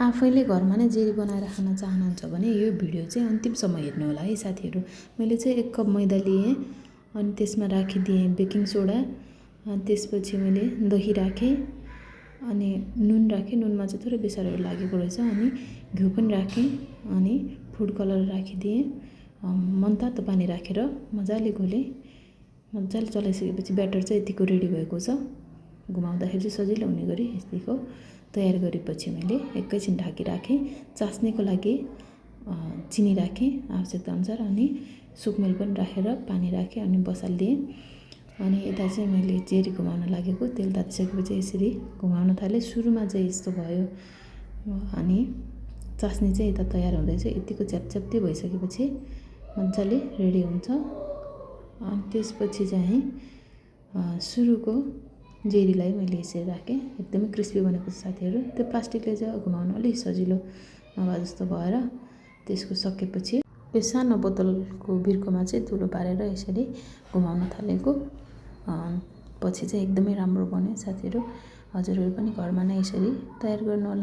आफैले घरमा नै जेरी बनाएर खान चाहनुहुन्छ भने यो भिडियो चाहिँ अन्तिमसम्म हेर्नु होला है साथीहरू। मैले चाहिँ 1 कप मैदा लिएँ अनि त्यसमा राखिदिएँ बेकिङ सोडा, त्यसपछि मैले दही राखेँ अनि नुन राखेँ। नुनमा चाहिँ थोरै बेसार लागेको रहेछ। अनि घिउ पनि राखेँ अनि फुड कलर राखिदिएँ। मनतातो पानी राखेर मजाले घोलेँ। मजाले चलाइसकेपछि ब्याटर चाहिँ यतिको रेडी भएको छ। घुमाउँदाखेरि चाहिँ सजिलो हुने गरी यतिको तयार गरेपछि मैले एकैछिन ढाकिराखेँ। चास्नीको लागि चिनी राखेँ आवश्यकता अनुसार अनि सुकमेल पनि राखेर पानी राखेँ अनि बसालिदिएँ। अनि यता चाहिँ मैले जेरी घुमाउन लागेको तेल तातिसकेपछि यसरी घुमाउन थालेँ। सुरुमा चाहिँ यस्तो भयो अनि चास्नी चाहिँ यता तयार हुँदैछ। यतिको च्यापच्याप्ती भइसकेपछि मजाले रेडी हुन्छ। अनि त्यसपछि चाहिँ सुरुको जेरीलाई मैले यसरी राखेँ। एकदमै क्रिस्पी बनेको छ साथीहरू। त्यो प्लास्टिकले चाहिँ घुमाउन अलिक सजिलो नभए जस्तो भएर त्यसको सकेपछि यो सानो बोतलको बिर्कोमा चाहिँ धुलो पारेर यसरी घुमाउन थालेको। पछि चाहिँ एकदमै राम्रो बन्यो साथीहरू। हजुरहरू पनि घरमा नै यसरी तयार गर्नु होला।